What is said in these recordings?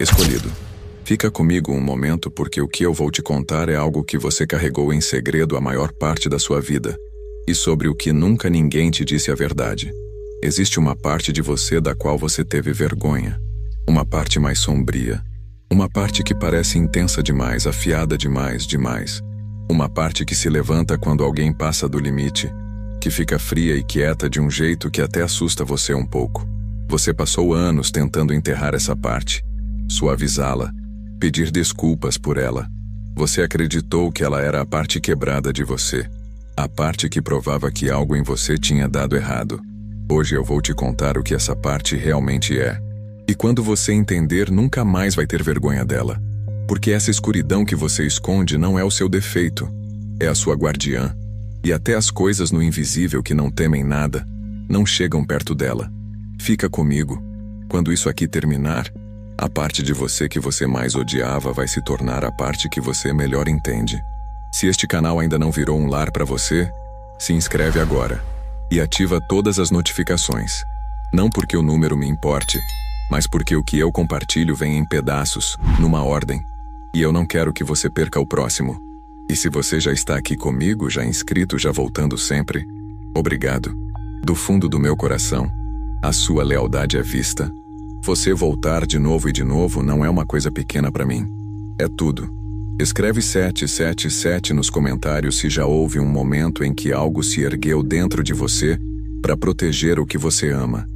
Escolhido. Fica comigo um momento porque o que eu vou te contar é algo que você carregou em segredo a maior parte da sua vida e sobre o que nunca ninguém te disse a verdade. Existe uma parte de você da qual você teve vergonha. Uma parte mais sombria. Uma parte que parece intensa demais, afiada demais. Uma parte que se levanta quando alguém passa do limite, que fica fria e quieta de um jeito que até assusta você um pouco. Você passou anos tentando enterrar essa parte, suavizá-la, pedir desculpas por ela. Você acreditou que ela era a parte quebrada de você, a parte que provava que algo em você tinha dado errado. Hoje eu vou te contar o que essa parte realmente é. E quando você entender, nunca mais vai ter vergonha dela. Porque essa escuridão que você esconde não é o seu defeito, é a sua guardiã. E até as coisas no invisível que não temem nada, não chegam perto dela. Fica comigo. Quando isso aqui terminar, a parte de você que você mais odiava vai se tornar a parte que você melhor entende. Se este canal ainda não virou um lar para você, se inscreve agora e ativa todas as notificações. Não porque o número me importe, mas porque o que eu compartilho vem em pedaços, numa ordem. E eu não quero que você perca o próximo. E se você já está aqui comigo, já inscrito, já voltando sempre, obrigado. Do fundo do meu coração, a sua lealdade é vista. Você voltar de novo e de novo não é uma coisa pequena para mim. É tudo. Escreve 777 nos comentários se já houve um momento em que algo se ergueu dentro de você para proteger o que você ama.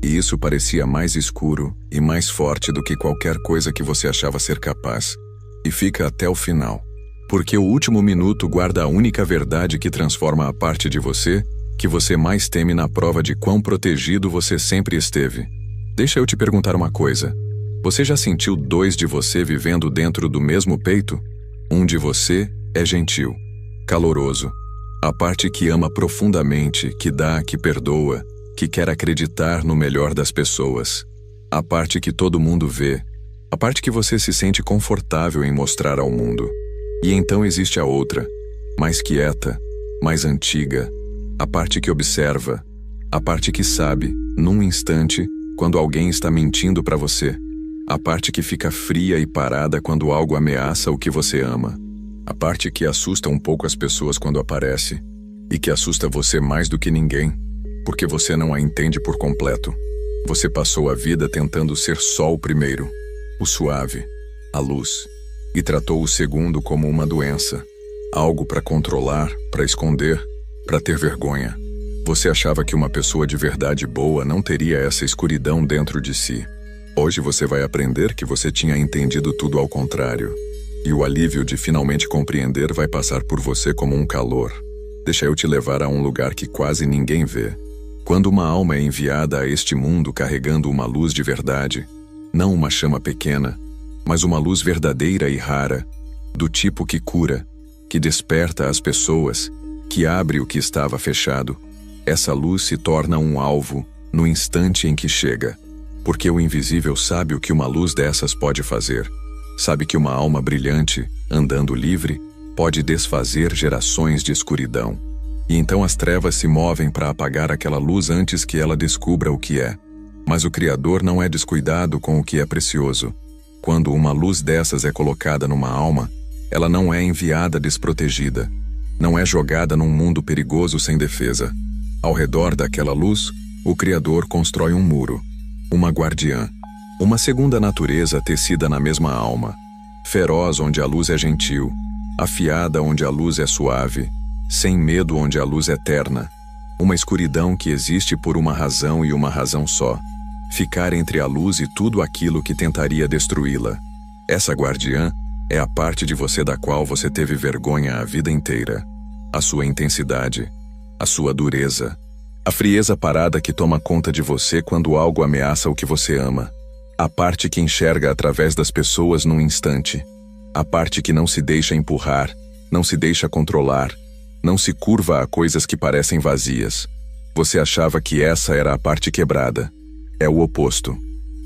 E isso parecia mais escuro e mais forte do que qualquer coisa que você achava ser capaz. E fica até o final. Porque o último minuto guarda a única verdade que transforma a parte de você que você mais teme na prova de quão protegido você sempre esteve. Deixa eu te perguntar uma coisa. Você já sentiu dois de você vivendo dentro do mesmo peito? Um de você é gentil, caloroso. A parte que ama profundamente, que dá, que perdoa, que quer acreditar no melhor das pessoas. A parte que todo mundo vê. A parte que você se sente confortável em mostrar ao mundo. E então existe a outra, mais quieta, mais antiga. A parte que observa. A parte que sabe, num instante, quando alguém está mentindo para você. A parte que fica fria e parada quando algo ameaça o que você ama. A parte que assusta um pouco as pessoas quando aparece. E que assusta você mais do que ninguém, porque você não a entende por completo. Você passou a vida tentando ser só o primeiro, o suave, a luz, e tratou o segundo como uma doença, algo para controlar, para esconder, para ter vergonha. Você achava que uma pessoa de verdade boa não teria essa escuridão dentro de si. Hoje você vai aprender que você tinha entendido tudo ao contrário. E o alívio de finalmente compreender vai passar por você como um calor. Deixa eu te levar a um lugar que quase ninguém vê. Quando uma alma é enviada a este mundo carregando uma luz de verdade, não uma chama pequena, mas uma luz verdadeira e rara, do tipo que cura, que desperta as pessoas, que abre o que estava fechado, essa luz se torna um alvo no instante em que chega. Porque o invisível sabe o que uma luz dessas pode fazer. Sabe que uma alma brilhante, andando livre, pode desfazer gerações de escuridão. E então as trevas se movem para apagar aquela luz antes que ela descubra o que é. Mas o Criador não é descuidado com o que é precioso. Quando uma luz dessas é colocada numa alma, ela não é enviada desprotegida. Não é jogada num mundo perigoso sem defesa. Ao redor daquela luz, o Criador constrói um muro. Uma guardiã, uma segunda natureza tecida na mesma alma, feroz onde a luz é gentil, afiada onde a luz é suave, sem medo onde a luz é terna, uma escuridão que existe por uma razão e uma razão só, ficar entre a luz e tudo aquilo que tentaria destruí-la. Essa guardiã é a parte de você da qual você teve vergonha a vida inteira, a sua intensidade, a sua dureza, a frieza parada que toma conta de você quando algo ameaça o que você ama. A parte que enxerga através das pessoas num instante. A parte que não se deixa empurrar, não se deixa controlar, não se curva a coisas que parecem vazias. Você achava que essa era a parte quebrada. É o oposto.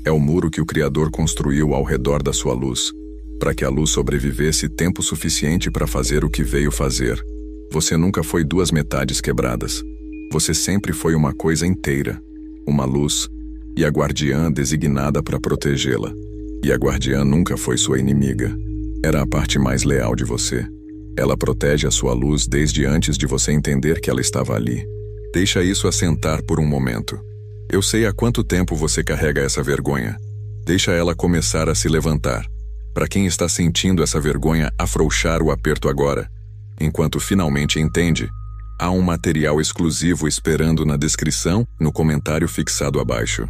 É o muro que o Criador construiu ao redor da sua luz, para que a luz sobrevivesse tempo suficiente para fazer o que veio fazer. Você nunca foi duas metades quebradas. Você sempre foi uma coisa inteira, uma luz, e a guardiã designada para protegê-la. E a guardiã nunca foi sua inimiga. Era a parte mais leal de você. Ela protege a sua luz desde antes de você entender que ela estava ali. Deixa isso assentar por um momento. Eu sei há quanto tempo você carrega essa vergonha. Deixa ela começar a se levantar. Para quem está sentindo essa vergonha afrouxar o aperto agora, enquanto finalmente entende, há um material exclusivo esperando na descrição, no comentário fixado abaixo.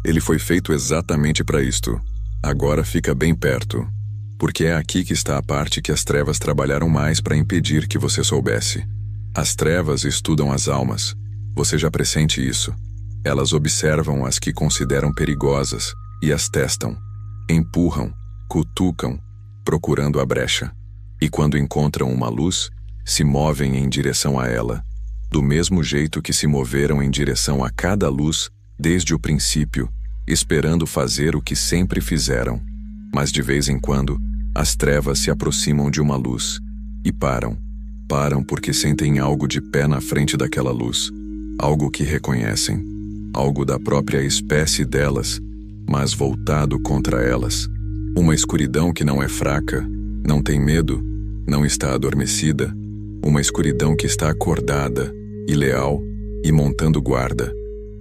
Ele foi feito exatamente para isto. Agora fica bem perto, porque é aqui que está a parte que as trevas trabalharam mais para impedir que você soubesse. As trevas estudam as almas. Você já pressente isso. Elas observam as que consideram perigosas e as testam, empurram, cutucam, procurando a brecha. E quando encontram uma luz, se movem em direção a ela, do mesmo jeito que se moveram em direção a cada luz desde o princípio, esperando fazer o que sempre fizeram. Mas de vez em quando, as trevas se aproximam de uma luz e param. Param porque sentem algo de pé na frente daquela luz, algo que reconhecem, algo da própria espécie delas, mas voltado contra elas. Uma escuridão que não é fraca, não tem medo, não está adormecida. Uma escuridão que está acordada e leal e montando guarda.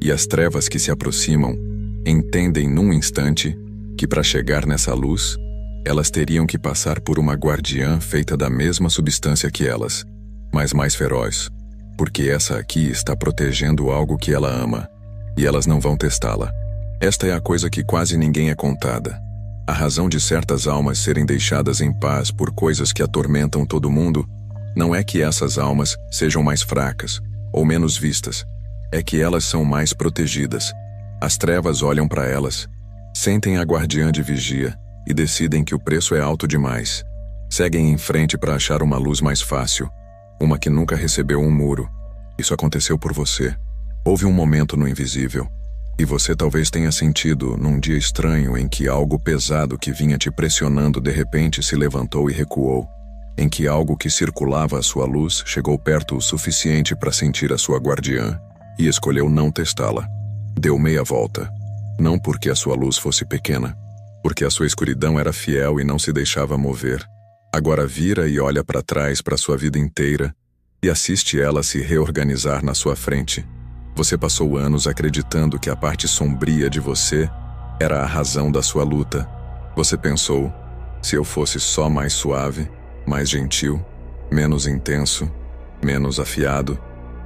E as trevas que se aproximam entendem num instante que para chegar nessa luz, elas teriam que passar por uma guardiã feita da mesma substância que elas, mas mais feroz, porque essa aqui está protegendo algo que ela ama, e elas não vão testá-la. Esta é a coisa que quase ninguém é contada. A razão de certas almas serem deixadas em paz por coisas que atormentam todo mundo não é que essas almas sejam mais fracas ou menos vistas, é que elas são mais protegidas. As trevas olham para elas, sentem a guardiã de vigia e decidem que o preço é alto demais. Seguem em frente para achar uma luz mais fácil, uma que nunca recebeu um muro. Isso aconteceu por você. Houve um momento no invisível, e você talvez tenha sentido num dia estranho em que algo pesado que vinha te pressionando de repente se levantou e recuou, em que algo que circulava a sua luz chegou perto o suficiente para sentir a sua guardiã e escolheu não testá-la. Deu meia volta, não porque a sua luz fosse pequena, porque a sua escuridão era fiel e não se deixava mover. Agora vira e olha para trás para sua vida inteira e assiste ela se reorganizar na sua frente. Você passou anos acreditando que a parte sombria de você era a razão da sua luta. Você pensou, se eu fosse só mais suave, mais gentil, menos intenso, menos afiado,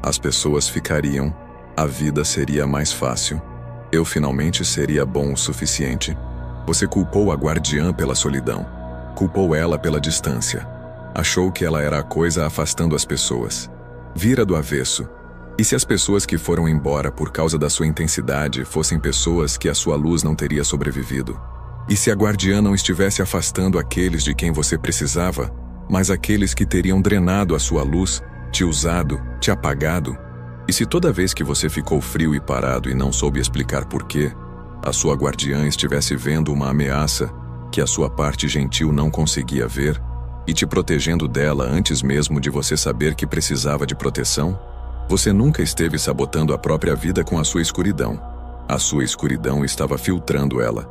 as pessoas ficariam, a vida seria mais fácil. Eu finalmente seria bom o suficiente. Você culpou a guardiã pela solidão. Culpou ela pela distância. Achou que ela era a coisa afastando as pessoas. Vira do avesso. E se as pessoas que foram embora por causa da sua intensidade fossem pessoas que a sua luz não teria sobrevivido? E se a guardiã não estivesse afastando aqueles de quem você precisava, mas aqueles que teriam drenado a sua luz, te usado, te apagado? E se toda vez que você ficou frio e parado e não soube explicar por quê, a sua guardiã estivesse vendo uma ameaça que a sua parte gentil não conseguia ver e te protegendo dela antes mesmo de você saber que precisava de proteção? Você nunca esteve sabotando a própria vida com a sua escuridão. A sua escuridão estava filtrando ela,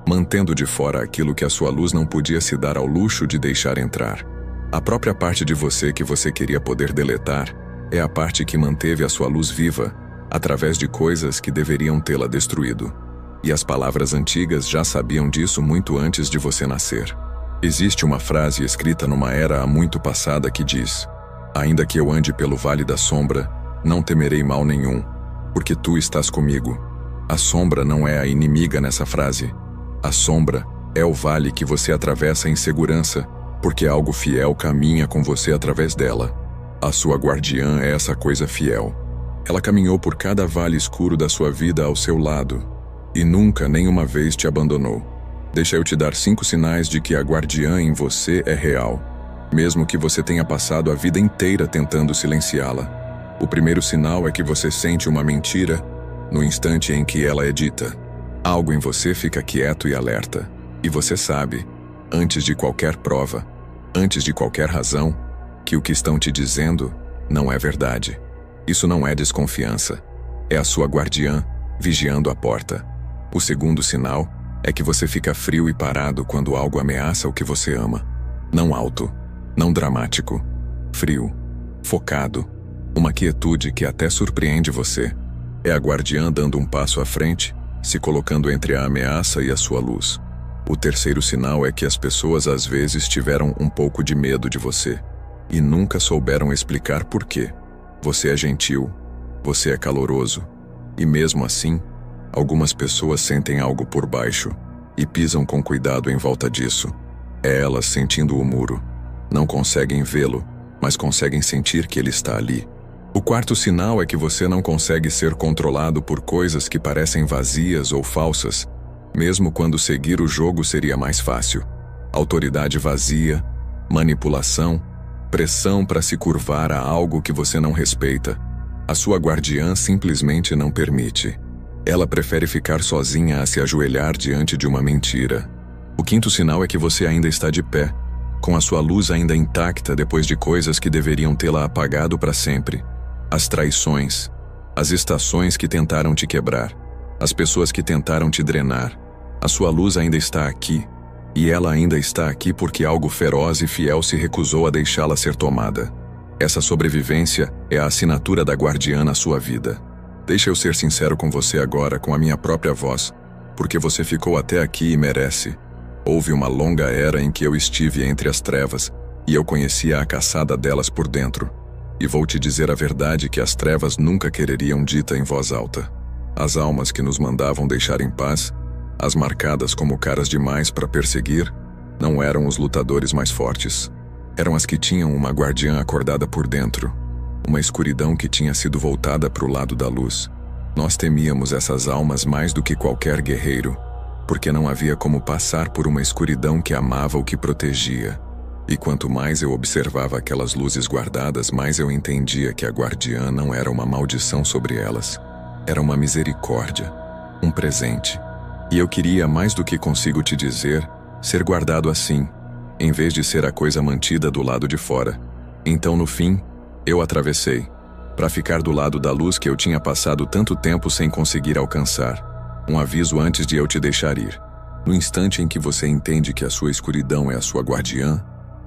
mantendo de fora aquilo que a sua luz não podia se dar ao luxo de deixar entrar. A própria parte de você que você queria poder deletar é a parte que manteve a sua luz viva, através de coisas que deveriam tê-la destruído. E as palavras antigas já sabiam disso muito antes de você nascer. Existe uma frase escrita numa era há muito passada que diz: ainda que eu ande pelo vale da sombra, não temerei mal nenhum, porque tu estás comigo. A sombra não é a inimiga nessa frase. A sombra é o vale que você atravessa em segurança, porque algo fiel caminha com você através dela. A sua guardiã é essa coisa fiel. Ela caminhou por cada vale escuro da sua vida ao seu lado, e nunca nenhuma vez te abandonou. Deixa eu te dar 5 sinais de que a guardiã em você é real, mesmo que você tenha passado a vida inteira tentando silenciá-la. O primeiro sinal é que você sente uma mentira no instante em que ela é dita. Algo em você fica quieto e alerta, e você sabe, antes de qualquer prova, antes de qualquer razão, que o que estão te dizendo não é verdade. Isso não é desconfiança. É a sua guardiã vigiando a porta. O segundo sinal é que você fica frio e parado quando algo ameaça o que você ama. Não alto, não dramático. Frio, focado, uma quietude que até surpreende você. É a guardiã dando um passo à frente, se colocando entre a ameaça e a sua luz. O terceiro sinal é que as pessoas às vezes tiveram um pouco de medo de você e nunca souberam explicar por quê. Você é gentil, você é caloroso, e mesmo assim, algumas pessoas sentem algo por baixo e pisam com cuidado em volta disso. É elas sentindo o muro. Não conseguem vê-lo, mas conseguem sentir que ele está ali. O quarto sinal é que você não consegue ser controlado por coisas que parecem vazias ou falsas, mesmo quando seguir o jogo seria mais fácil. Autoridade vazia, manipulação, pressão para se curvar a algo que você não respeita. A sua guardiã simplesmente não permite. Ela prefere ficar sozinha a se ajoelhar diante de uma mentira. O quinto sinal é que você ainda está de pé, com a sua luz ainda intacta depois de coisas que deveriam tê-la apagado para sempre. As traições, as estações que tentaram te quebrar, as pessoas que tentaram te drenar. A sua luz ainda está aqui, e ela ainda está aqui porque algo feroz e fiel se recusou a deixá-la ser tomada. Essa sobrevivência é a assinatura da guardiã na sua vida. Deixa eu ser sincero com você agora, com a minha própria voz, porque você ficou até aqui e merece. Houve uma longa era em que eu estive entre as trevas, e eu conhecia a caçada delas por dentro. E vou te dizer a verdade que as trevas nunca quereriam dita em voz alta. As almas que nos mandavam deixar em paz, as marcadas como caras demais para perseguir, não eram os lutadores mais fortes. Eram as que tinham uma guardiã acordada por dentro, uma escuridão que tinha sido voltada para o lado da luz. Nós temíamos essas almas mais do que qualquer guerreiro, porque não havia como passar por uma escuridão que amava o que protegia. E quanto mais eu observava aquelas luzes guardadas, mais eu entendia que a guardiã não era uma maldição sobre elas. Era uma misericórdia, um presente. E eu queria, mais do que consigo te dizer, ser guardado assim, em vez de ser a coisa mantida do lado de fora. Então, no fim, eu atravessei, para ficar do lado da luz que eu tinha passado tanto tempo sem conseguir alcançar. Um aviso antes de eu te deixar ir. No instante em que você entende que a sua escuridão é a sua guardiã,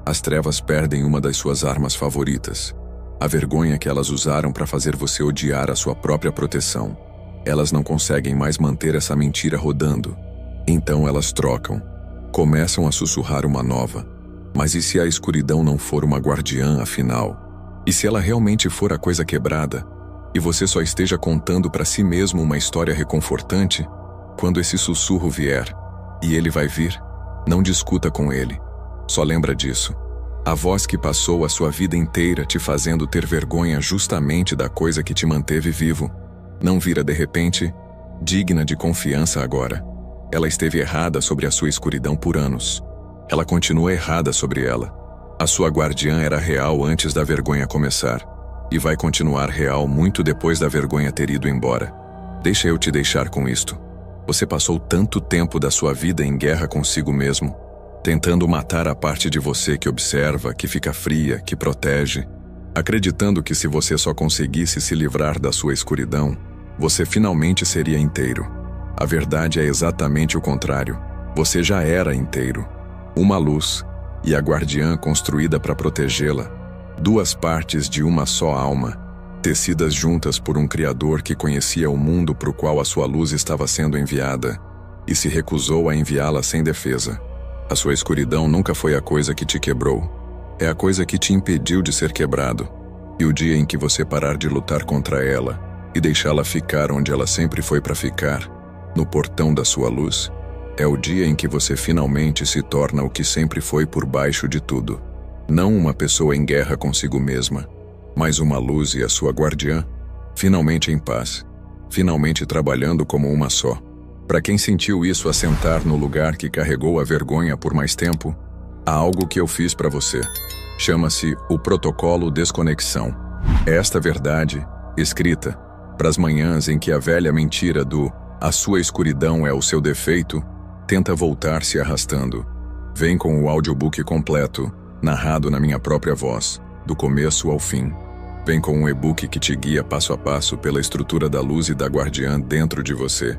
as trevas perdem uma das suas armas favoritas. A vergonha que elas usaram para fazer você odiar a sua própria proteção. Elas não conseguem mais manter essa mentira rodando. Então elas trocam. Começam a sussurrar uma nova. Mas e se a escuridão não for uma guardiã, afinal? E se ela realmente for a coisa quebrada? E você só esteja contando para si mesmo uma história reconfortante? Quando esse sussurro vier, e ele vai vir, não discuta com ele. Só lembra disso. A voz que passou a sua vida inteira te fazendo ter vergonha justamente da coisa que te manteve vivo. Não vira de repente, digna de confiança agora. Ela esteve errada sobre a sua escuridão por anos. Ela continua errada sobre ela. A sua guardiã era real antes da vergonha começar. E vai continuar real muito depois da vergonha ter ido embora. Deixa eu te deixar com isto. Você passou tanto tempo da sua vida em guerra consigo mesmo, tentando matar a parte de você que observa, que fica fria, que protege, acreditando que se você só conseguisse se livrar da sua escuridão, você finalmente seria inteiro. A verdade é exatamente o contrário. Você já era inteiro. Uma luz, e a guardiã construída para protegê-la. Duas partes de uma só alma, tecidas juntas por um Criador que conhecia o mundo para o qual a sua luz estava sendo enviada, e se recusou a enviá-la sem defesa. A sua escuridão nunca foi a coisa que te quebrou. É a coisa que te impediu de ser quebrado. E o dia em que você parar de lutar contra ela e deixá-la ficar onde ela sempre foi para ficar, no portão da sua luz, é o dia em que você finalmente se torna o que sempre foi por baixo de tudo. Não uma pessoa em guerra consigo mesma, mas uma luz e a sua guardiã, finalmente em paz, finalmente trabalhando como uma só. Para quem sentiu isso assentar no lugar que carregou a vergonha por mais tempo, há algo que eu fiz para você. Chama-se o Protocolo Desconexão. É esta verdade, escrita, para as manhãs em que a velha mentira do "a sua escuridão é o seu defeito" tenta voltar se arrastando. Vem com o audiobook completo, narrado na minha própria voz, do começo ao fim. Vem com um e-book que te guia passo a passo pela estrutura da luz e da guardiã dentro de você.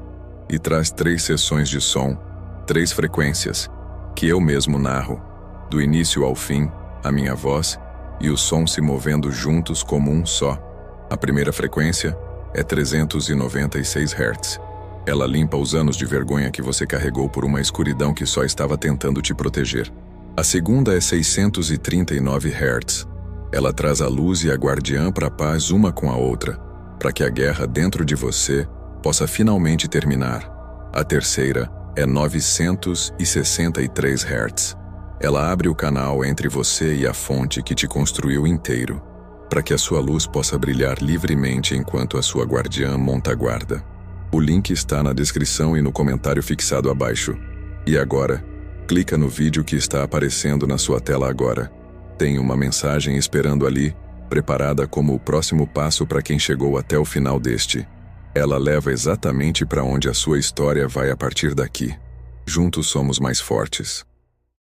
E traz 3 sessões de som, 3 frequências, que eu mesmo narro, do início ao fim, a minha voz e o som se movendo juntos como um só. A primeira frequência é 396 Hz. Ela limpa os anos de vergonha que você carregou por uma escuridão que só estava tentando te proteger. A segunda é 639 Hz. Ela traz a luz e a guardiã para a paz uma com a outra, para que a guerra dentro de você possa finalmente terminar. A terceira é 963 Hz. Ela abre o canal entre você e a fonte que te construiu inteiro, para que a sua luz possa brilhar livremente enquanto a sua guardiã monta a guarda. O link está na descrição e no comentário fixado abaixo. E agora, clica no vídeo que está aparecendo na sua tela agora. Tem uma mensagem esperando ali, preparada como o próximo passo para quem chegou até o final deste. Ela leva exatamente para onde a sua história vai a partir daqui. Juntos somos mais fortes.